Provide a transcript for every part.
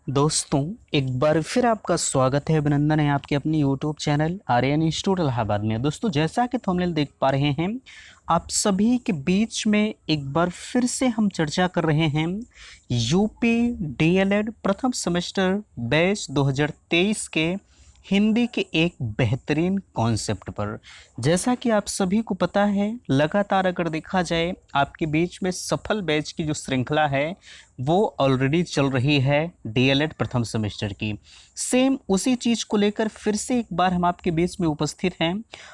दोस्तों, एक बार फिर आपका स्वागत है, अभिनंदन है आपके अपने YouTube channel Aryan institute Allahabad में। दोस्तों, जैसा कि थंबनेल देख पा रहे हैं, आप सभी के बीच में एक बार फिर से हम चर्चा कर रहे हैं यूपी डीएलएड प्रथम सेमेस्टर बैच 2023 के हिंदी के एक बेहतरीन कॉन्सेप्ट पर। जैसा कि आप सभी को पता है, लगातार अगर देखा जाए आपके बीच में सफल बैच की जो श्रृंखला है वो ऑलरेडी चल रही है डीएलएड प्रथम सेमेस्टर की। सेम उसी चीज़ को लेकर फिर से एक बार हम आपके बीच में उपस्थित हैं।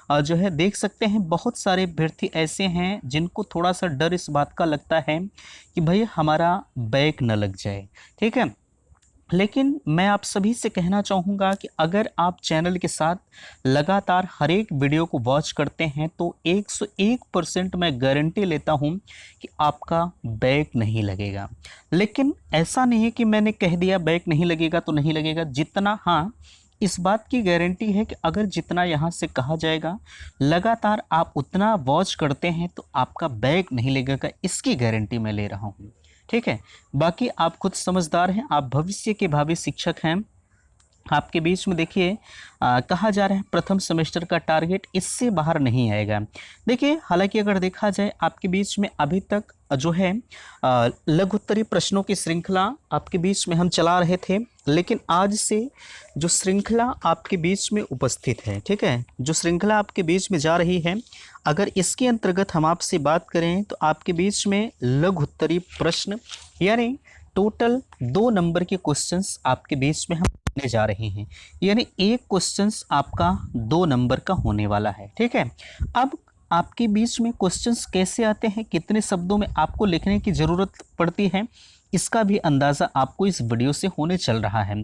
और जो है देख सकते हैं, बहुत सारे अभ्यर्थी ऐसे हैं जिनको थोड़ा सा डर इस बात का लगता है कि भाई हमारा बैक न लग जाए। ठीक है, लेकिन मैं आप सभी से कहना चाहूँगा कि अगर आप चैनल के साथ लगातार हर एक वीडियो को वॉच करते हैं तो 101% मैं गारंटी लेता हूँ कि आपका बैक नहीं लगेगा। लेकिन ऐसा नहीं है कि मैंने कह दिया बैक नहीं लगेगा तो नहीं लगेगा। जितना, हाँ, इस बात की गारंटी है कि अगर जितना यहाँ से कहा जाएगा लगातार आप उतना वॉच करते हैं तो आपका बैक नहीं लगेगा, इसकी गारंटी मैं ले रहा हूँ। ठीक है, बाकी आप खुद समझदार हैं, आप भविष्य के भावी शिक्षक हैं। आपके बीच में देखिए कहा जा रहा है प्रथम सेमेस्टर का टारगेट इससे बाहर नहीं आएगा। देखिए, हालांकि अगर देखा जाए आपके बीच में अभी तक जो है लघु उत्तरीय प्रश्नों की श्रृंखला आपके बीच में हम चला रहे थे, लेकिन आज से जो श्रृंखला आपके बीच में उपस्थित है, ठीक है, जो श्रृंखला आपके बीच में जा रही है, अगर इसके अंतर्गत हम आपसे बात करें तो आपके बीच में लघु उत्तरीय प्रश्न यानी टोटल 2 नंबर के क्वेश्चंस आपके बीच में हम लेने जा रहे हैं। यानी एक क्वेश्चंस आपका 2 नंबर का होने वाला है। ठीक है, अब आपके बीच में क्वेश्चंस कैसे आते हैं, कितने शब्दों में आपको लिखने की ज़रूरत पड़ती है, इसका भी अंदाज़ा आपको इस वीडियो से होने चल रहा है।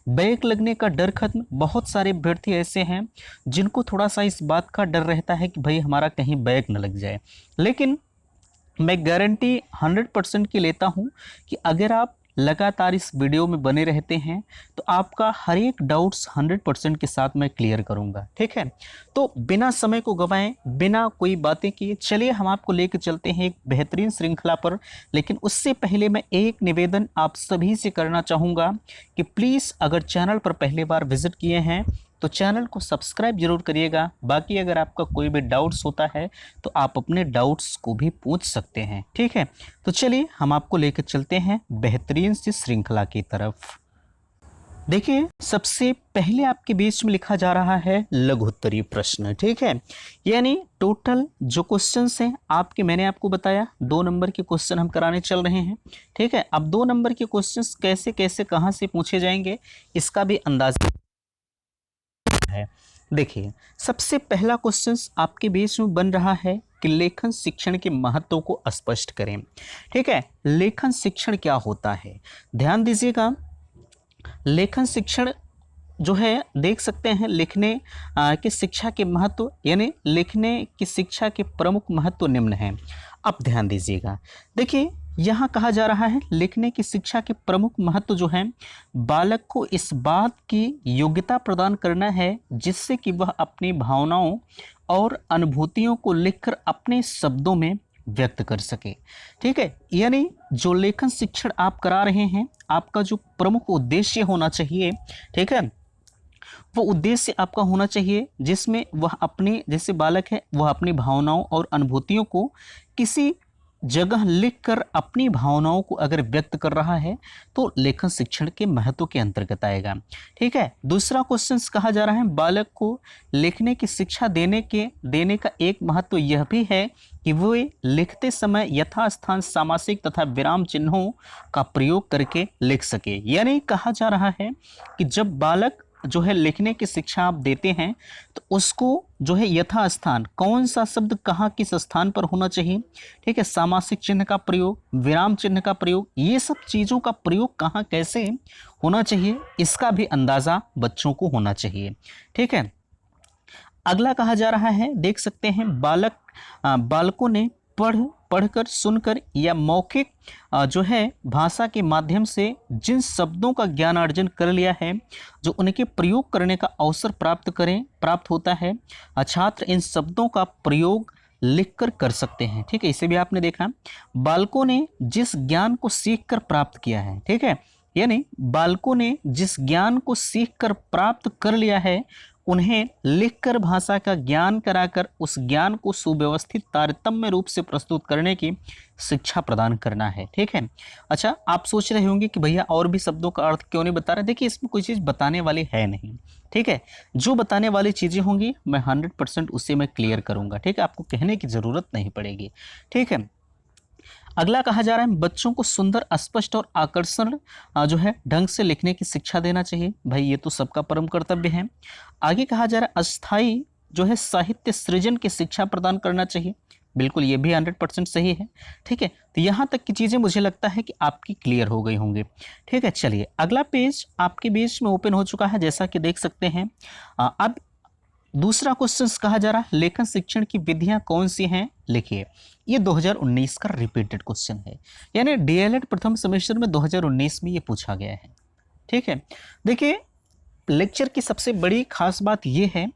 बैक लगने का डर खत्म। बहुत सारे अभ्यर्थी ऐसे हैं जिनको थोड़ा सा इस बात का डर रहता है कि भाई हमारा कहीं बैक न लग जाए, लेकिन मैं गारंटी 100% की लेता हूं कि अगर आप लगातार इस वीडियो में बने रहते हैं तो आपका हर एक डाउट्स 100% के साथ मैं क्लियर करूंगा। ठीक है, तो बिना समय को गंवाएं, बिना कोई बातें किए चलिए हम आपको लेकर चलते हैं एक बेहतरीन श्रृंखला पर। लेकिन उससे पहले मैं एक निवेदन आप सभी से करना चाहूँगा कि प्लीज़ अगर चैनल पर पहली बार विजिट किए हैं तो चैनल को सब्सक्राइब जरूर करिएगा। बाकी अगर आपका कोई भी डाउट्स होता है तो आप अपने डाउट्स को भी पूछ सकते हैं। ठीक है, तो चलिए हम आपको लेकर चलते हैं बेहतरीन सी श्रृंखला की तरफ। देखिए, सबसे पहले आपके बीच में लिखा जा रहा है लघु उत्तरीय प्रश्न। ठीक है, यानी टोटल जो क्वेश्चंस हैं आपके, मैंने आपको बताया 2 नंबर के क्वेश्चन हम कराने चल रहे हैं। ठीक है, अब 2 नंबर के क्वेश्चंस कैसे कैसे कहाँ से पूछे जाएंगे इसका भी अंदाजा है। देखिए, सबसे पहला क्वेश्चन आपके बीच में बन रहा है कि लेखन शिक्षण के महत्व को स्पष्ट करें। ठीक है, लेखन शिक्षण क्या होता है, ध्यान दीजिएगा। लेखन शिक्षण जो है देख सकते हैं, लिखने की शिक्षा के महत्व यानी लिखने की शिक्षा के प्रमुख महत्व निम्न हैं। अब ध्यान दीजिएगा, देखिए यहाँ कहा जा रहा है लिखने की शिक्षा के प्रमुख महत्व जो है, बालक को इस बात की योग्यता प्रदान करना है जिससे कि वह अपनी भावनाओं और अनुभूतियों को लिखकर अपने शब्दों में व्यक्त कर सके। ठीक है, यानी जो लेखन शिक्षण आप करा रहे हैं, आपका जो प्रमुख उद्देश्य होना चाहिए, ठीक है, वो उद्देश्य आपका होना चाहिए जिसमें वह अपने, जैसे बालक है वह अपनी भावनाओं और अनुभूतियों को किसी जगह लिखकर अपनी भावनाओं को अगर व्यक्त कर रहा है तो लेखन शिक्षण के महत्व के अंतर्गत आएगा। ठीक है, दूसरा क्वेश्चन कहा जा रहा है बालक को लिखने की शिक्षा देने का एक महत्व यह भी है कि वो लिखते समय यथास्थान सामासिक तथा विराम चिन्हों का प्रयोग करके लिख सके। यानी कहा जा रहा है कि जब बालक जो है लिखने की शिक्षा आप देते हैं तो उसको जो है यथास्थान, कौन सा शब्द कहाँ किस स्थान पर होना चाहिए, ठीक है, सामासिक चिन्ह का प्रयोग, विराम चिन्ह का प्रयोग, ये सब चीज़ों का प्रयोग कहाँ कैसे होना चाहिए इसका भी अंदाज़ा बच्चों को होना चाहिए। ठीक है, अगला कहा जा रहा है, देख सकते हैं बालकों ने पढ़कर, सुनकर या मौखिक जो है भाषा के माध्यम से जिन शब्दों का ज्ञान अर्जन कर लिया है, जो उनके प्रयोग करने का अवसर प्राप्त होता है, छात्र इन शब्दों का प्रयोग लिखकर कर सकते हैं। ठीक है, इसे भी आपने देखा, बालकों ने जिस ज्ञान को सीखकर प्राप्त किया है, ठीक है, यानी बालकों ने जिस ज्ञान को सीखकर प्राप्त कर लिया है उन्हें लिखकर भाषा का ज्ञान कराकर उस ज्ञान को सुव्यवस्थित तारतम्य रूप से प्रस्तुत करने की शिक्षा प्रदान करना है। ठीक है। अच्छा, आप सोच रहे होंगे कि भैया और भी शब्दों का अर्थ क्यों नहीं बता रहे। देखिए, इसमें कोई चीज़ बताने वाली है नहीं। ठीक है, जो बताने वाली चीज़ें होंगी मैं 100% उससे मैं क्लियर करूँगा। ठीक है, आपको कहने की ज़रूरत नहीं पड़ेगी। ठीक है। अगला कहा जा रहा है बच्चों को सुंदर, स्पष्ट और आकर्षण जो है ढंग से लिखने की शिक्षा देना चाहिए। भाई ये तो सबका परम कर्तव्य है। आगे कहा जा रहा है अस्थाई जो है साहित्य सृजन की शिक्षा प्रदान करना चाहिए। बिल्कुल, ये भी 100% सही है। ठीक है, तो यहाँ तक की चीज़ें मुझे लगता है कि आपकी क्लियर हो गई होंगी। ठीक है, चलिए अगला पेज आपके बीच में ओपन हो चुका है, जैसा कि देख सकते हैं। अब दूसरा क्वेश्चन कहा जा रहा है लेखन शिक्षण की विधियां कौन सी हैं, लिखिए। ये 2019 का रिपीटेड क्वेश्चन है, यानी डीएलएड प्रथम सेमेस्टर में 2019 में ये पूछा गया है। ठीक है, देखिए लेक्चर की सबसे बड़ी खास बात ये है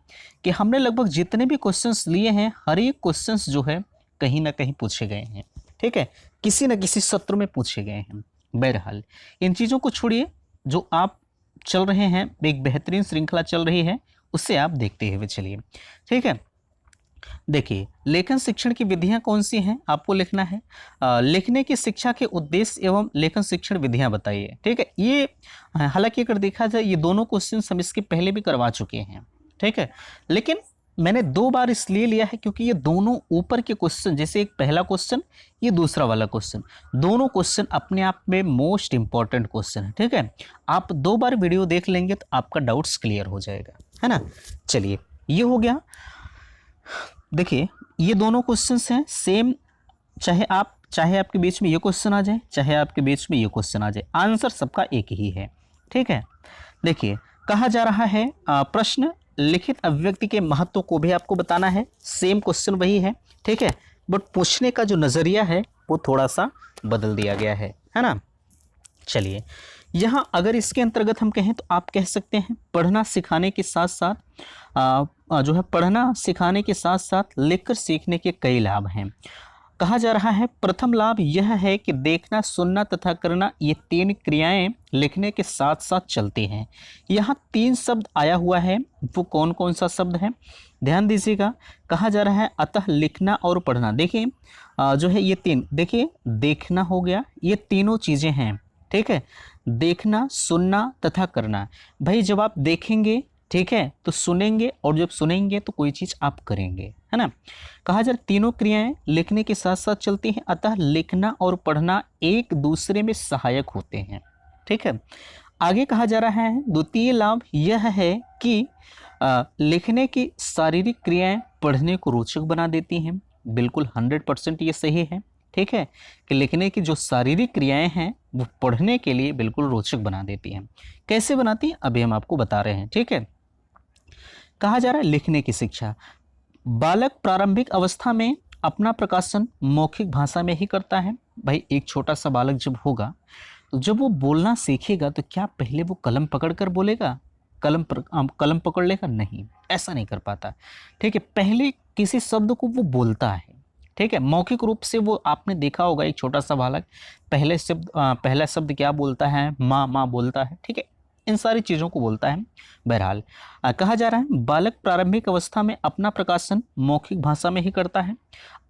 कि हमने लगभग जितने भी क्वेश्चंस लिए हैं हर एक क्वेश्चंस जो है कहीं ना कहीं पूछे गए हैं। ठीक है, किसी न किसी सत्र में पूछे गए हैं। बहरहाल इन चीज़ों को छोड़िए, जो आप चल रहे हैं, एक बेहतरीन श्रृंखला चल रही है, उससे आप देखते हुए चलिए। ठीक है, देखिए लेखन शिक्षण की विधियां कौन सी हैं आपको लिखना है। लिखने की शिक्षा के उद्देश्य एवं लेखन शिक्षण विधियां बताइए। ठीक है, ये हालांकि अगर देखा जाए ये दोनों क्वेश्चन हम इसके पहले भी करवा चुके हैं। ठीक है, लेकिन मैंने 2 बार इसलिए लिया है क्योंकि ये दोनों ऊपर के क्वेश्चन, जैसे एक पहला क्वेश्चन, ये दूसरा वाला क्वेश्चन, दोनों क्वेश्चन अपने आप में मोस्ट इंपॉर्टेंट क्वेश्चन है। ठीक है, आप 2 बार वीडियो देख लेंगे तो आपका डाउट्स क्लियर हो जाएगा, है ना। चलिए ये हो गया। देखिए ये दोनों क्वेश्चंस हैं सेम, चाहे आपके बीच में ये क्वेश्चन आ जाए, चाहे आपके बीच में ये क्वेश्चन आ जाए, आंसर सबका एक ही है। ठीक है, देखिए कहा जा रहा है प्रश्न लिखित अभिव्यक्ति के महत्व को भी आपको बताना है। सेम क्वेश्चन वही है। ठीक है, बट पूछने का जो नज़रिया है वो थोड़ा सा बदल दिया गया है ना। चलिए यहाँ अगर इसके अंतर्गत हम कहें तो आप कह सकते हैं पढ़ना सिखाने के साथ साथ जो है पढ़ना सिखाने के साथ साथ लिखकर सीखने के कई लाभ हैं। कहा जा रहा है प्रथम लाभ यह है कि देखना, सुनना तथा करना, ये 3 क्रियाएं लिखने के साथ साथ चलती हैं। यहाँ 3 शब्द आया हुआ है, वो कौन कौन सा शब्द है ध्यान दीजिएगा। कहा जा रहा है अतः लिखना और पढ़ना। देखिए जो है ये 3, देखिए देखना हो गया, ये तीनों चीज़ें हैं। ठीक है, देखना, सुनना तथा करना। भाई जब आप देखेंगे, ठीक है, तो सुनेंगे, और जब सुनेंगे तो कोई चीज़ आप करेंगे, है ना। कहा जाए तीनों क्रियाएं लिखने के साथ साथ चलती हैं, अतः लिखना और पढ़ना एक दूसरे में सहायक होते हैं। ठीक है, आगे कहा जा रहा है द्वितीय लाभ यह है कि लिखने की शारीरिक क्रियाएं पढ़ने को रोचक बना देती हैं। बिल्कुल 100% ये सही है। ठीक है, कि लिखने की जो शारीरिक क्रियाएं हैं वो पढ़ने के लिए बिल्कुल रोचक बना देती हैं। कैसे बनाती हैं अभी हम आपको बता रहे हैं। ठीक है, कहा जा रहा है लिखने की शिक्षा, बालक प्रारंभिक अवस्था में अपना प्रकाशन मौखिक भाषा में ही करता है। भाई एक छोटा सा बालक जब होगा तो जब वो बोलना सीखेगा तो क्या पहले वो कलम पकड़कर बोलेगा, कलम पकड़ लेगा? नहीं, ऐसा नहीं कर पाता। ठीक है, पहले किसी शब्द को वो बोलता है। ठीक है, मौखिक रूप से वो आपने देखा होगा एक छोटा सा बालक पहला शब्द क्या बोलता है, माँ माँ बोलता है। ठीक है, इन सारी चीज़ों को बोलता है। बहरहाल कहा जा रहा है बालक प्रारंभिक अवस्था में अपना प्रकाशन मौखिक भाषा में ही करता है,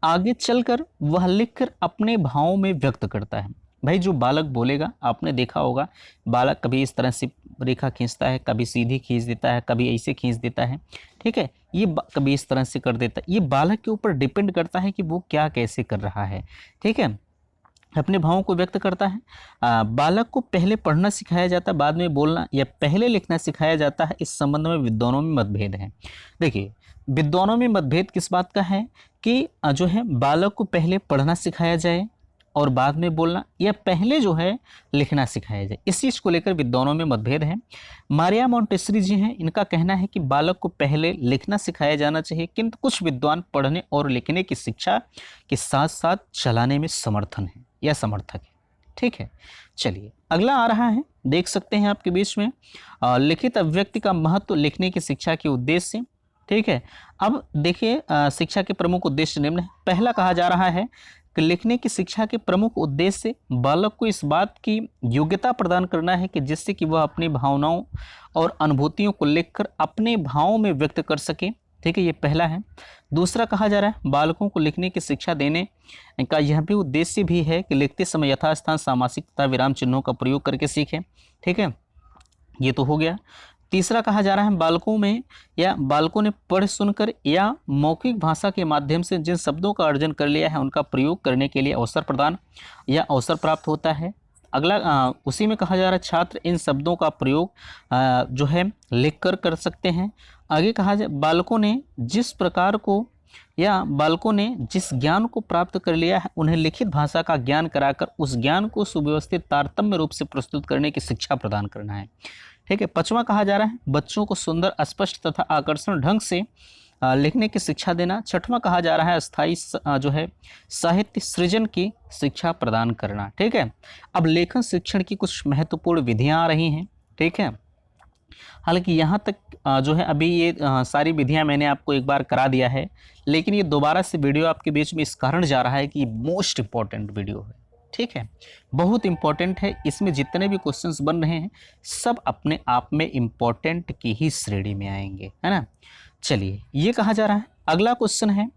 आगे चलकर वह लिखकर अपने भावों में व्यक्त करता है। भाई जो बालक बोलेगा आपने देखा होगा, बालक कभी इस तरह से रेखा खींचता है, कभी सीधी खींच देता है, कभी ऐसे खींच देता है। ठीक है, ये कभी इस तरह से कर देता है। ये बालक के ऊपर डिपेंड करता है कि वो क्या कैसे कर रहा है। ठीक है, अपने भावों को व्यक्त करता है। बालक को पहले पढ़ना सिखाया जाता है, बाद में बोलना या पहले लिखना सिखाया जाता है। इस संबंध में विद्वानों में मतभेद है। देखिए विद्वानों में मतभेद किस बात का है कि जो है बालक को पहले पढ़ना सिखाया जाए और बाद में बोलना, या पहले जो है लिखना सिखाया जाए। इस चीज़ को लेकर विद्वानों में मतभेद है। मारिया मोंटेसरी जी हैं, इनका कहना है कि बालक को पहले लिखना सिखाया जाना चाहिए, किंतु कुछ विद्वान पढ़ने और लिखने की शिक्षा के साथ साथ चलाने में समर्थन है या समर्थक है। ठीक है, चलिए अगला आ रहा है, देख सकते हैं आपके बीच में लिखित अभिव्यक्ति का महत्व लिखने की शिक्षा के उद्देश्य। ठीक है, अब देखिए शिक्षा के प्रमुख उद्देश्य निम्न है। पहला कहा जा रहा है कि लिखने की शिक्षा के प्रमुख उद्देश्य बालक को इस बात की योग्यता प्रदान करना है कि जिससे कि वह अपनी भावनाओं और अनुभूतियों को लिखकर अपने भावों में व्यक्त कर सके। ठीक है, ये पहला है। दूसरा कहा जा रहा है बालकों को लिखने की शिक्षा देने का यह भी उद्देश्य भी है कि लिखते समय यथास्थान सामासिक तथा विराम चिन्हों का प्रयोग करके सीखें। ठीक है, ये तो हो गया। तीसरा कहा जा रहा है बालकों में या बालकों ने पढ़ सुनकर या मौखिक भाषा के माध्यम से जिन शब्दों का अर्जन कर लिया है उनका प्रयोग करने के लिए अवसर प्रदान या अवसर प्राप्त होता है। अगला उसी में कहा जा रहा है छात्र इन शब्दों का प्रयोग जो है लिख कर सकते हैं। आगे कहा जाए बालकों ने जिस प्रकार को या बालकों ने जिस ज्ञान को प्राप्त कर लिया है उन्हें लिखित भाषा का ज्ञान कराकर उस ज्ञान को सुव्यवस्थित तारतम्य रूप से प्रस्तुत करने की शिक्षा प्रदान करना है। ठीक है, पांचवा कहा जा रहा है बच्चों को सुंदर, स्पष्ट तथा आकर्षण ढंग से लिखने की शिक्षा देना। छठवां कहा जा रहा है स्थायी जो है साहित्य सृजन की शिक्षा प्रदान करना। ठीक है, अब लेखन शिक्षण की कुछ महत्वपूर्ण विधियां आ रही हैं। ठीक है, हालांकि यहाँ तक जो है अभी ये सारी विधियां मैंने आपको एक बार करा दिया है, लेकिन ये दोबारा से वीडियो आपके बीच में इस कारण जा रहा है कि मोस्ट इम्पॉर्टेंट वीडियो है। ठीक है, बहुत इंपॉर्टेंट है। इसमें जितने भी क्वेश्चंस बन रहे हैं सब अपने आप में इम्पॉर्टेंट की ही श्रेणी में आएंगे, है ना। चलिए, ये कहा जा रहा है अगला क्वेश्चन है,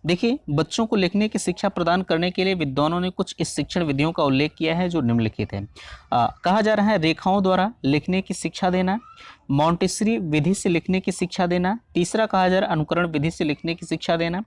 देखिए बच्चों को लिखने की शिक्षा प्रदान करने के लिए विद्वानों ने कुछ इस शिक्षण विधियों का उल्लेख किया है जो निम्नलिखित है। कहा जा रहा है रेखाओं द्वारा लिखने की शिक्षा देना, मॉन्टेसरी विधि से लिखने की शिक्षा देना। तीसरा कहा जा रहा है अनुकरण विधि से लिखने की शिक्षा देना।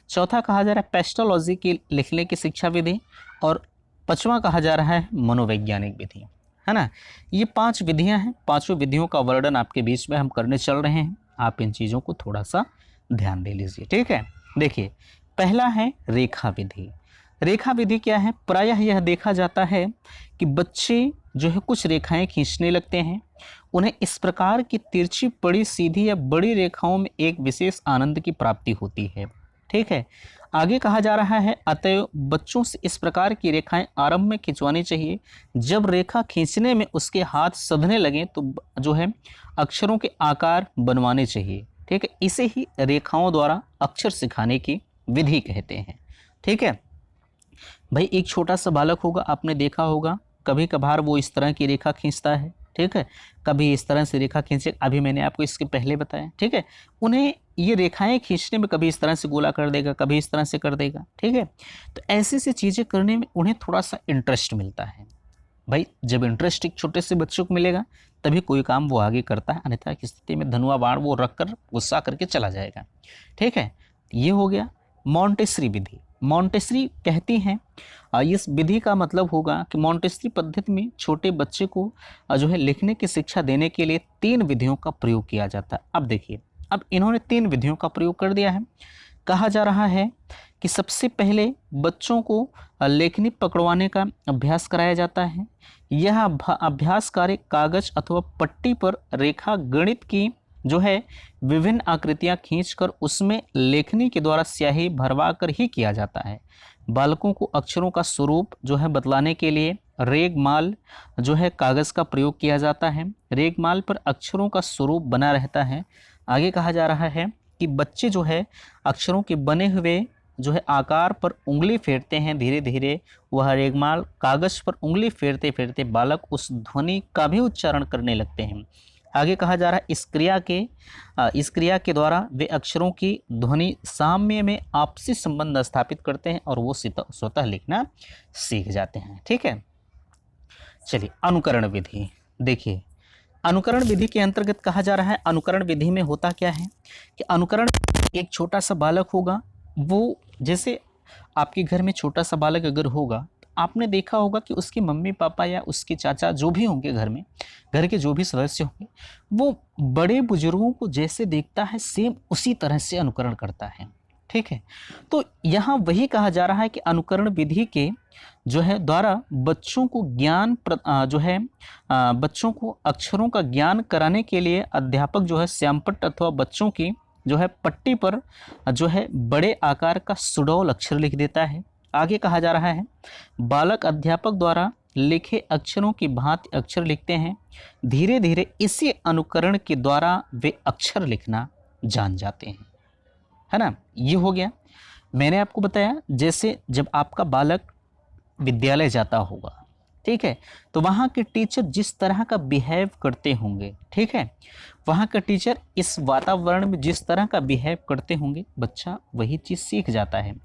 चौथा कहा जा रहा है पेस्टोलॉजी की लिखने की शिक्षा विधि। और पांचवा कहा जा रहा है मनोवैज्ञानिक विधि, है ना। ये 5 विधियां हैं। पांचों विधियों का वर्णन आपके बीच में हम करने चल रहे हैं। आप इन चीज़ों को थोड़ा सा ध्यान दे लीजिए। ठीक है, देखिए पहला है रेखा विधि। रेखा विधि क्या है? प्रायः यह देखा जाता है कि बच्चे जो है कुछ रेखाएं खींचने लगते हैं। उन्हें इस प्रकार की तिरछी, बड़ी, सीधी या बड़ी रेखाओं में एक विशेष आनंद की प्राप्ति होती है। ठीक है, आगे कहा जा रहा है अतएव बच्चों से इस प्रकार की रेखाएं आरंभ में खिंचवानी चाहिए। जब रेखा खींचने में उसके हाथ सधने लगें तो जो है अक्षरों के आकार बनवाने चाहिए। ठीक है, इसे ही रेखाओं द्वारा अक्षर सिखाने की विधि कहते हैं। ठीक है भाई, एक छोटा सा बालक होगा, आपने देखा होगा कभी कभार वो इस तरह की रेखा खींचता है। ठीक है, कभी इस तरह से रेखा खींचे, अभी मैंने आपको इसके पहले बताया। ठीक है, उन्हें ये रेखाएं खींचने में कभी इस तरह से गोला कर देगा, कभी इस तरह से कर देगा। ठीक है, तो ऐसी सी चीज़ें करने में उन्हें थोड़ा सा इंटरेस्ट मिलता है। भाई जब इंटरेस्ट एक छोटे से बच्चों को मिलेगा तभी कोई काम वो आगे करता है, अन्यथा की स्थिति में धनुआ बाण वो रख कर गुस्सा करके चला जाएगा। ठीक है, ये हो गया मॉन्टेसरी विधि। मॉन्टेसरी कहती हैं इस विधि का मतलब होगा कि मॉन्टेसरी पद्धति में छोटे बच्चे को जो है लिखने की शिक्षा देने के लिए 3 विधियों का प्रयोग किया जाता है। अब देखिए, अब इन्होंने 3 विधियों का प्रयोग कर दिया है। कहा जा रहा है कि सबसे पहले बच्चों को लेखनी पकड़वाने का अभ्यास कराया जाता है। यह अभ्यास कार्य कागज अथवा पट्टी पर रेखा गणित की जो है विभिन्न आकृतियां खींचकर उसमें लेखनी के द्वारा स्याही भरवा कर ही किया जाता है। बालकों को अक्षरों का स्वरूप जो है बतलाने के लिए रेगमाल जो है कागज़ का प्रयोग किया जाता है। रेगमाल पर अक्षरों का स्वरूप बना रहता है। आगे कहा जा रहा है कि बच्चे जो है अक्षरों के बने हुए जो है आकार पर उंगली फेरते हैं। धीरे धीरे वह रेगमाल कागज़ पर उंगली फेरते फेरते बालक उस ध्वनि का भी उच्चारण करने लगते हैं। आगे कहा जा रहा है इस क्रिया के द्वारा वे अक्षरों की ध्वनि साम्य में आपसी संबंध स्थापित करते हैं और वो स्वतः लिखना सीख जाते हैं। ठीक है, चलिए अनुकरण विधि देखिए। अनुकरण विधि के अंतर्गत कहा जा रहा है अनुकरण विधि में होता क्या है कि अनुकरण, एक छोटा सा बालक होगा, वो जैसे आपके घर में छोटा सा बालक अगर होगा, आपने देखा होगा कि उसके मम्मी पापा या उसके चाचा जो भी होंगे घर में, घर के जो भी सदस्य होंगे, वो बड़े बुजुर्गों को जैसे देखता है सेम उसी तरह से अनुकरण करता है। ठीक है, तो यहाँ वही कहा जा रहा है कि अनुकरण विधि के जो है द्वारा बच्चों को बच्चों को अक्षरों का ज्ञान कराने के लिए अध्यापक जो है श्यामपट्ट अथवा बच्चों की जो है पट्टी पर जो है बड़े आकार का सुडौल अक्षर लिख देता है। आगे कहा जा रहा है बालक अध्यापक द्वारा लिखे अक्षरों की भांति अक्षर लिखते हैं। धीरे धीरे इसी अनुकरण के द्वारा वे अक्षर लिखना जान जाते हैं, है ना। ये हो गया। मैंने आपको बताया जैसे जब आपका बालक विद्यालय जाता होगा, ठीक है, तो वहाँ के टीचर जिस तरह का बिहेव करते होंगे, ठीक है, वहाँ का टीचर इस वातावरण में जिस तरह का बिहेव करते होंगे, बच्चा वही चीज़ सीख जाता है।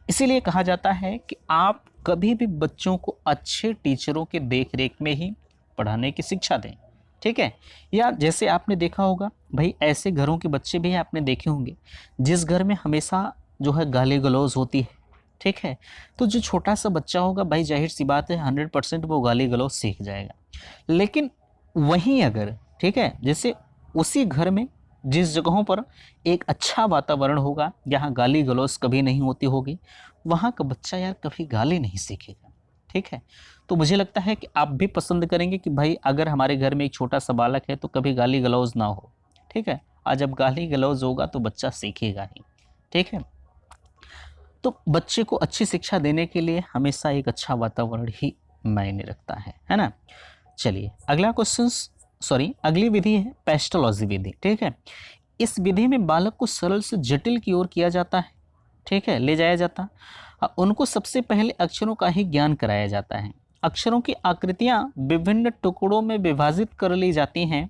इसीलिए कहा जाता है कि आप कभी भी बच्चों को अच्छे टीचरों के देख रेख में ही पढ़ाने की शिक्षा दें, ठीक है। या जैसे आपने देखा होगा भाई, ऐसे घरों के बच्चे भी आपने देखे होंगे जिस घर में हमेशा जो है गाली गलौज होती है, ठीक है, तो जो छोटा सा बच्चा होगा भाई, जाहिर सी बात है 100% वो गाली गलौज सीख जाएगा। लेकिन वहीं अगर, ठीक है, जैसे उसी घर में जिस जगहों पर एक अच्छा वातावरण होगा, जहाँ गाली गलौज कभी नहीं होती होगी, वहाँ का बच्चा यार कभी गाली नहीं सीखेगा, ठीक है। तो मुझे लगता है कि आप भी पसंद करेंगे कि भाई अगर हमारे घर में एक छोटा सा बालक है तो कभी गाली गलौज ना हो, ठीक है। आज जब गाली गलौज होगा तो बच्चा सीखेगा ही, ठीक है। तो बच्चे को अच्छी शिक्षा देने के लिए हमेशा एक अच्छा वातावरण ही मायने रखता है ना। चलिए अगला क्वेश्चन, अगली विधि है पेस्टोलॉजी विधि, ठीक है। इस विधि में बालक को सरल से जटिल की ओर किया जाता है, ठीक है, ले जाया जाता है। उनको सबसे पहले अक्षरों का ही ज्ञान कराया जाता है। अक्षरों की आकृतियां विभिन्न टुकड़ों में विभाजित कर ली जाती हैं।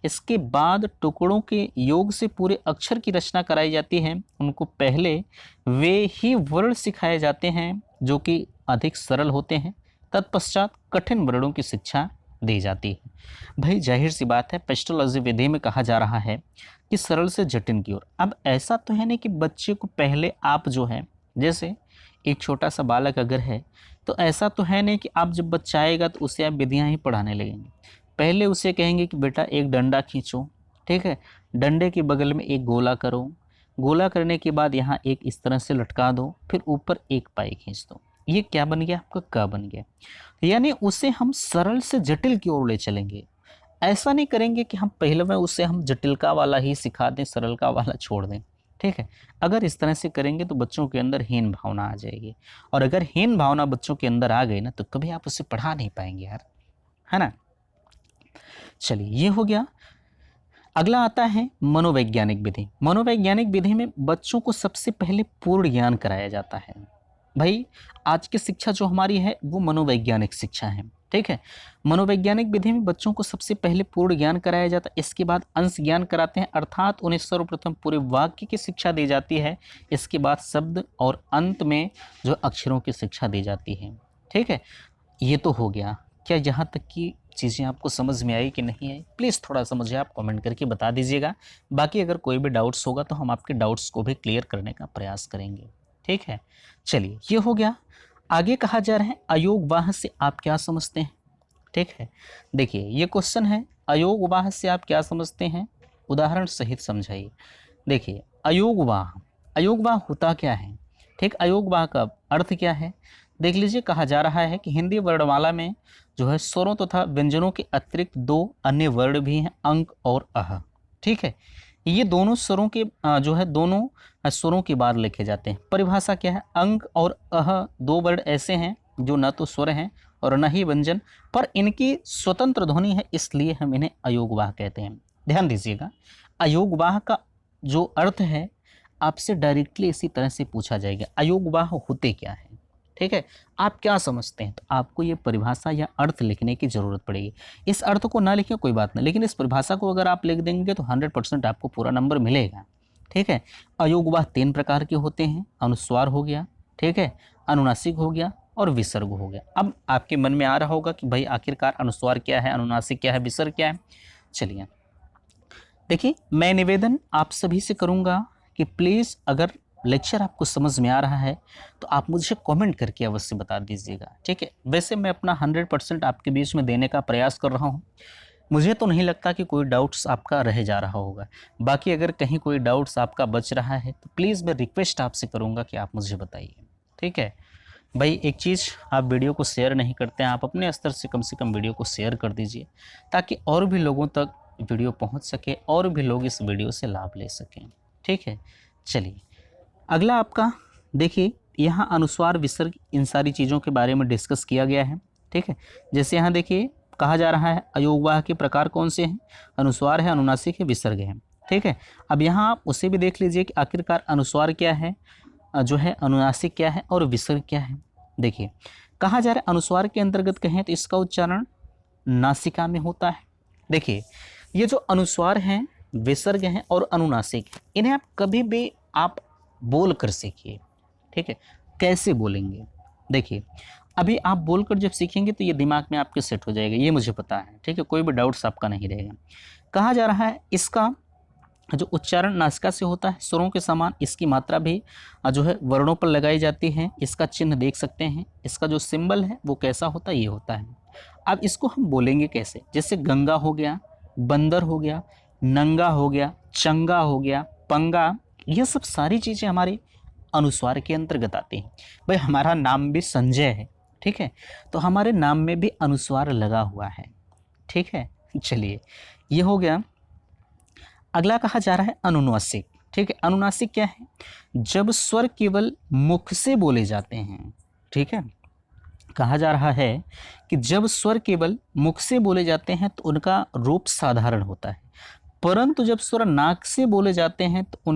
इसके बाद टुकड़ों के योग से पूरे अक्षर की रचना कराई जाती है। उनको पहले वे ही वर्ण सिखाए जाते हैं जो कि अधिक सरल होते हैं, तत्पश्चात कठिन वर्णों की शिक्षा दी जाती है। भाई जाहिर सी बात है, पेस्टोलॉजी विधि में कहा जा रहा है कि सरल से जटिल की ओर। अब ऐसा तो है नहीं कि बच्चे को पहले आप जो है, जैसे एक छोटा सा बालक अगर है तो ऐसा तो है नहीं कि आप जब बच्चा आएगा तो उसे आप विधियाँ ही पढ़ाने लगेंगे। पहले उसे कहेंगे कि बेटा एक डंडा खींचो, ठीक है, डंडे के बगल में एक गोला करो, गोला करने के बाद यहाँ एक इस तरह से लटका दो, फिर ऊपर एक पाई खींच दो। ये क्या बन गया आपका, क बन गया। यानी उसे हम सरल से जटिल की ओर ले चलेंगे। ऐसा नहीं करेंगे कि हम पहले में उसे हम जटिलता वाला ही सिखा दें, सरल का वाला छोड़ दें, ठीक है। अगर इस तरह से करेंगे तो बच्चों के अंदर हीन भावना आ जाएगी, और अगर हीन भावना बच्चों के अंदर आ गई ना तो कभी आप उसे पढ़ा नहीं पाएंगे यार, है ना। चलिए ये हो गया। अगला आता है मनोवैज्ञानिक विधि। मनोवैज्ञानिक विधि में बच्चों को सबसे पहले पूर्ण ज्ञान कराया जाता है। भाई आज की शिक्षा जो हमारी है वो मनोवैज्ञानिक शिक्षा है, ठीक है। मनोवैज्ञानिक विधि में बच्चों को सबसे पहले पूर्ण ज्ञान कराया जाता है। इसके बाद अंश ज्ञान कराते हैं, अर्थात उन्हें सर्वप्रथम पूरे वाक्य की शिक्षा दी जाती है। इसके बाद शब्द और अंत में जो अक्षरों की शिक्षा दी जाती है, ठीक है। ये तो हो गया। क्या यहाँ तक की चीज़ें आपको समझ में आई कि नहीं आई, प्लीज़ थोड़ा सा मुझे आप कमेंट करके बता दीजिएगा। बाकी अगर कोई भी डाउट्स होगा तो हम आपके डाउट्स को भी क्लियर करने का प्रयास करेंगे, ठीक है। चलिए ये हो गया। आगे कहा जा रहा है अयोगवाह से आप क्या समझते हैं, ठीक है। देखिए ये क्वेश्चन है, अयोगवाह से आप क्या समझते हैं, उदाहरण सहित समझाइए। देखिए अयोगवाह, अयोगवाह होता क्या है, ठीक, अयोगवाह का अर्थ क्या है। देख लीजिए, कहा जा रहा है कि हिंदी वर्णमाला में जो है स्वरों तथा व्यंजनों के अतिरिक्त दो अन्य वर्ण भी हैं, अंक और अह, ठीक है। ये दोनों स्वरों के जो है दोनों स्वरों के बाद लिखे जाते हैं। परिभाषा क्या है, अंक और अह दो वर्ण ऐसे हैं जो न तो स्वर हैं और न ही व्यंजन, पर इनकी स्वतंत्र ध्वनि है, इसलिए हम इन्हें अयोगवाह कहते हैं। ध्यान दीजिएगा, अयोगवाह का जो अर्थ है आपसे डायरेक्टली इसी तरह से पूछा जाएगा, अयोगवाह होते क्या है, ठीक है। आप क्या समझते हैं, तो आपको ये परिभाषा या अर्थ लिखने की जरूरत पड़ेगी। इस अर्थ को ना लिखें कोई बात नहीं, लेकिन इस परिभाषा को अगर आप लिख देंगे तो 100% आपको पूरा नंबर मिलेगा, ठीक है। अयोगवाह 3 प्रकार के होते हैं, अनुस्वार हो गया, ठीक है, अनुनासिक हो गया और विसर्ग हो गया। अब आपके मन में आ रहा होगा कि भाई आखिरकार अनुस्वार क्या है, अनुनासिक क्या है, विसर्ग क्या है। चलिए देखिए, मैं निवेदन आप सभी से करूँगा कि प्लीज़ अगर लेक्चर आपको समझ में आ रहा है तो आप मुझे कमेंट करके अवश्य बता दीजिएगा, ठीक है। वैसे मैं अपना 100% आपके बीच में देने का प्रयास कर रहा हूँ। मुझे तो नहीं लगता कि कोई डाउट्स आपका रह जा रहा होगा। बाकी अगर कहीं कोई डाउट्स आपका बच रहा है तो प्लीज़ मैं रिक्वेस्ट आपसे करूँगा कि आप मुझे बताइए, ठीक है। भाई एक चीज़, आप वीडियो को शेयर नहीं करते हैं, आप अपने स्तर से कम वीडियो को शेयर कर दीजिए ताकि और भी लोगों तक वीडियो पहुँच सके और भी लोग इस वीडियो से लाभ ले सकें, ठीक है। चलिए अगला आपका देखिए, यहाँ अनुस्वार विसर्ग इन सारी चीज़ों के बारे में डिस्कस किया गया है, ठीक है। जैसे यहाँ देखिए कहा जा रहा है अयोगवाह के प्रकार कौन से हैं, अनुस्वार है, अनुनासिक है, विसर्ग है, ठीक है। अब यहाँ आप उसे भी देख लीजिए कि आखिरकार अनुस्वार क्या है, जो है अनुनासिक क्या है और विसर्ग क्या है। देखिए कहा जा रहा है अनुस्वार के अंतर्गत कहें तो इसका उच्चारण नासिका में होता है। देखिए ये जो अनुस्वार हैं, विसर्ग हैं और अनुनासिक हैं, इन्हें आप कभी भी आप बोल कर सीखिए। ठीक है, कैसे बोलेंगे? देखिए अभी आप बोलकर जब सीखेंगे तो ये दिमाग में आपके सेट हो जाएगा, ये मुझे पता है। ठीक है, कोई भी डाउट्स आपका नहीं रहेगा। कहा जा रहा है इसका जो उच्चारण नासिका से होता है, स्वरों के समान इसकी मात्रा भी जो है वर्णों पर लगाई जाती है। इसका चिन्ह देख सकते हैं, इसका जो सिंबल है वो कैसा होता है, ये होता है। अब इसको हम बोलेंगे कैसे? जैसे गंगा हो गया, बंदर हो गया, नंगा हो गया, चंगा हो गया, पंगा, ये सब सारी चीज़ें हमारी अनुस्वार के अंतर्गत आती हैं। भाई हमारा नाम भी संजय है, ठीक है, तो हमारे नाम में भी अनुस्वार लगा हुआ है। ठीक है, चलिए ये हो गया। अगला कहा जा रहा है अनुनासिक। ठीक है, अनुनासिक क्या है? जब स्वर केवल मुख से बोले जाते हैं। ठीक है, कहा जा रहा है कि जब स्वर केवल मुख से बोले जाते हैं तो उनका रूप साधारण होता है, परंतु जब स्वर नाक से बोले जाते हैं तो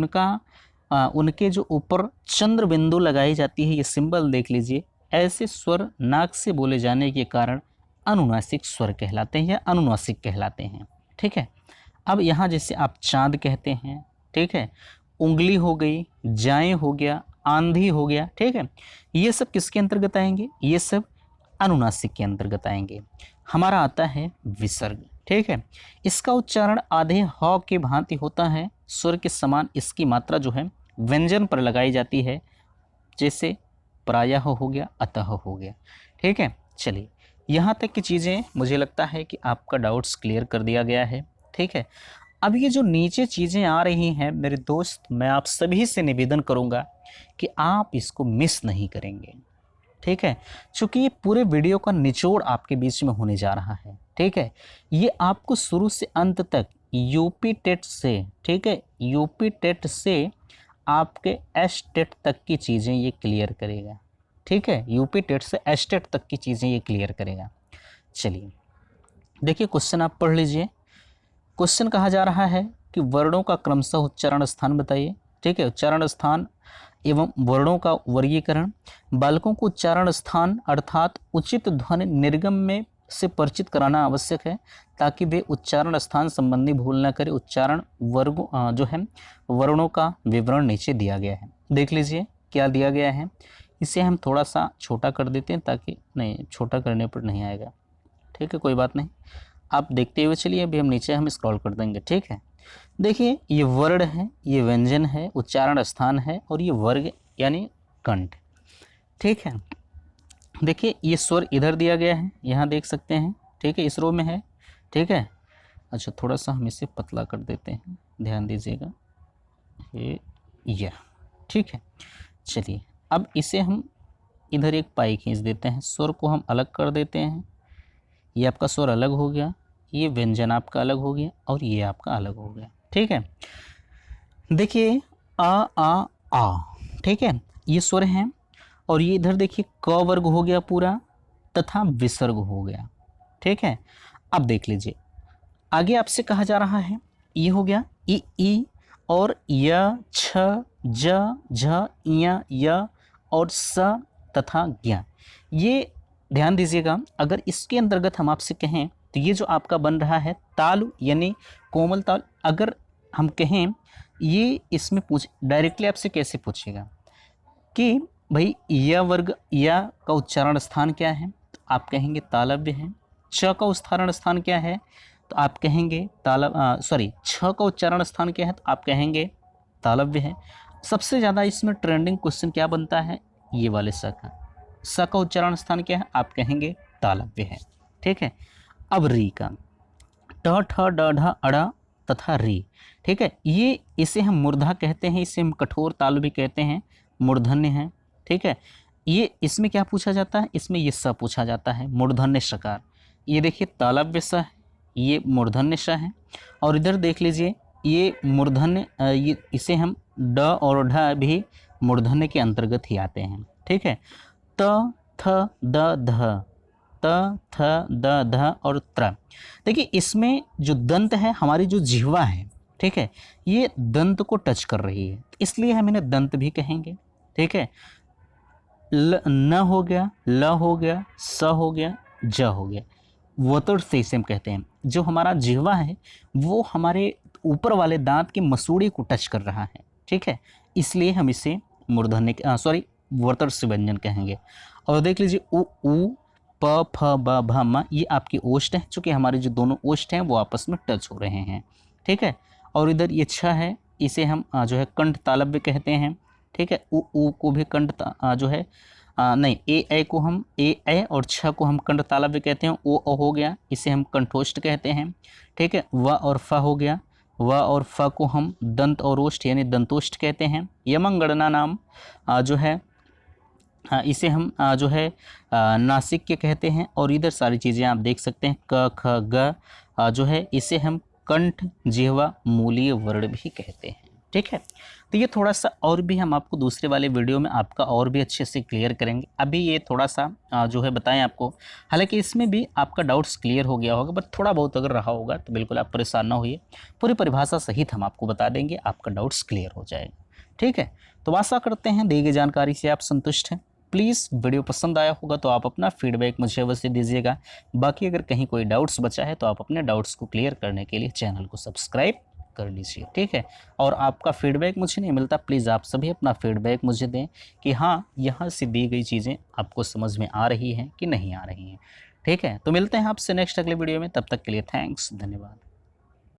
उनके जो ऊपर चंद्र बिंदु लगाई जाती है, ये सिंबल देख लीजिए, ऐसे स्वर नाक से बोले जाने के कारण अनुनासिक स्वर कहलाते हैं या अनुनासिक कहलाते हैं। ठीक है, अब यहाँ जैसे आप चांद कहते हैं, ठीक है, उंगली हो गई, जाएं हो गया, आंधी हो गया, ठीक है, ये सब किसके अंतर्गत आएंगे? ये सब अनुनासिक के अंतर्गत आएंगे। हमारा आता है विसर्ग। ठीक है, इसका उच्चारण आधे ह के भांति होता है, स्वर के समान इसकी मात्रा जो है व्यंजन पर लगाई जाती है, जैसे प्रायः हो गया, अतः हो गया। ठीक है, चलिए यहाँ तक की चीज़ें मुझे लगता है कि आपका डाउट्स क्लियर कर दिया गया है। ठीक है, अब ये जो नीचे चीज़ें आ रही हैं मेरे दोस्त, मैं आप सभी से निवेदन करूँगा कि आप इसको मिस नहीं करेंगे। ठीक है, चूँकि ये पूरे वीडियो का निचोड़ आपके बीच में होने जा रहा है। ठीक है, ये आपको शुरू से अंत तक यूपी टेट से, ठीक है, यूपी टेट से आपके एस टेट तक की चीज़ें ये क्लियर करेगा। ठीक है, यूपी टेट से एस टेट तक की चीज़ें ये क्लियर करेगा। चलिए देखिए क्वेश्चन आप पढ़ लीजिए। क्वेश्चन कहा जा रहा है कि वर्णों का क्रमशः उच्चारण स्थान बताइए। ठीक है, उच्चारण स्थान एवं वर्णों का वर्गीकरण। बालकों को उच्चारण स्थान अर्थात उचित ध्वनि निर्गम में से परिचित कराना आवश्यक है, ताकि वे उच्चारण स्थान संबंधी भूल न करें। उच्चारण वर्ग जो है वर्णों का विवरण नीचे दिया गया है, देख लीजिए क्या दिया गया है। इसे हम थोड़ा सा छोटा कर देते हैं, ताकि नहीं, छोटा करने पर नहीं आएगा। ठीक है, कोई बात नहीं, आप देखते हुए चलिए। अभी हम नीचे हम स्क्रॉल कर देंगे। ठीक है, देखिए ये वर्ण है, ये व्यंजन है, उच्चारण स्थान है, और ये वर्ग यानी कंठ। ठीक है, देखिए ये स्वर इधर दिया गया है, यहाँ देख सकते हैं। ठीक है, इस रो में है। ठीक है, अच्छा थोड़ा सा हम इसे पतला कर देते हैं, ध्यान दीजिएगा, ये ठीक है। चलिए अब इसे हम इधर एक पाई खींच देते हैं, स्वर को हम अलग कर देते हैं। ये आपका स्वर अलग हो गया, ये व्यंजन आपका अलग हो गया, और ये आपका अलग हो गया। ठीक है, देखिए आ, ठीक है, ये स्वर हैं, और ये इधर देखिए क वर्ग हो गया पूरा, तथा विसर्ग हो गया। ठीक है, अब देख लीजिए आगे आपसे कहा जा रहा है, ये हो गया ई और य, छ, ज, झ, य और स तथा ज्ञ। ये ध्यान दीजिएगा, अगर इसके अंतर्गत हम आपसे कहें तो ये जो आपका बन रहा है ताल यानी कोमल ताल, अगर हम कहें ये इसमें डायरेक्टली आपसे कैसे पूछेगा कि भाई य वर्ग, या का उच्चारण स्थान क्या है, तो आप कहेंगे तालव्य है। च का उच्चारण स्थान क्या है, तो आप कहेंगे छ का उच्चारण स्थान क्या है, तो आप कहेंगे तालव्य है। सबसे ज़्यादा इसमें ट्रेंडिंग क्वेश्चन क्या बनता है, ये वाले स का उच्चारण स्थान क्या है, आप कहेंगे तालव्य है। ठीक है, अब री का ट, ठ, ड, ढ, अड़ तथा री। ठीक है, ये इसे हम मूर्धा कहते हैं, इसे हम कठोर ताल भी कहते हैं, मूर्धन्य है। ठीक है, ये इसमें क्या पूछा जाता है, इसमें ये स पूछा जाता है, मूर्धन्य शकार। ये देखिए तालव्य स, ये मूर्धन्य श है, और इधर देख लीजिए ये मूर्धन्य, ये इसे हम ड और ढ भी मूर्धन्य के अंतर्गत ही आते हैं। ठीक है, त, थ, द, ध, त, थ, द, ध और त्र। देखिए इसमें जो दंत है, हमारी जो जिह्वा है, ठीक है, ये दंत को टच कर रही है, इसलिए हम इन्हें दंत भी कहेंगे। ठीक है, न हो गया, ल हो गया, स हो गया, ज हो गया। वतड़ से इसे हम कहते हैं। जो हमारा जिह्वा है वो हमारे ऊपर वाले दांत की मसूड़ी को टच कर रहा है, ठीक है, इसलिए हम इसे मूर्धन्य सॉरी वतड़ से व्यंजन कहेंगे। और देख लीजिए उ ऊ प फ ब भ म, ये आपकी ओष्ठ है, चूँकि हमारे जो दोनों ओष्ठ हैं वो आपस में टच हो रहे हैं, ठीक है। और इधर ये छ है, इसे हम जो है कंठ तालव्य कहते हैं, ठीक है। उ को भी जो है नहीं, ए को हम ए और छ को हम कंठ तालव्य कहते हैं। ओ हो गया, इसे हम कंठोष्ठ कहते हैं, ठीक है। व और फ हो गया, व और फ को हम दंत और ओष्ठ यानी दंतोष्ठ कहते हैं। यमंगणना नाम जो है इसे हम जो है नासिक के कहते हैं। और इधर सारी चीज़ें आप देख सकते हैं, क ख ग जो है इसे हम कंठ जिह्वा मूलीय वर्ण भी कहते हैं, ठीक है। तो ये थोड़ा सा और भी हम आपको दूसरे वाले वीडियो में आपका और भी अच्छे से क्लियर करेंगे। अभी ये थोड़ा सा जो है बताएं आपको, हालांकि इसमें भी आपका डाउट्स क्लियर हो गया होगा, बट थोड़ा बहुत अगर रहा होगा तो बिल्कुल आप परेशान ना होइए, पूरी परिभाषा सहित हम आपको बता देंगे, आपका डाउट्स क्लियर हो जाएगा, ठीक है। तो आशा करते हैं दी गई जानकारी से आप संतुष्ट हैं। प्लीज़ वीडियो पसंद आया होगा तो आप अपना फीडबैक मुझे अवश्य दीजिएगा। बाकी अगर कहीं कोई डाउट्स बचा है तो आप अपने डाउट्स को क्लियर करने के लिए चैनल को सब्सक्राइब कर लीजिए, ठीक है। और आपका फीडबैक मुझे नहीं मिलता, प्लीज़ आप सभी अपना फीडबैक मुझे दें कि हाँ, यहाँ से दी गई चीज़ें आपको समझ में आ रही हैं कि नहीं आ रही हैं, ठीक है। तो मिलते हैं आपसे नेक्स्ट अगले वीडियो में, तब तक के लिए थैंक्स, धन्यवाद।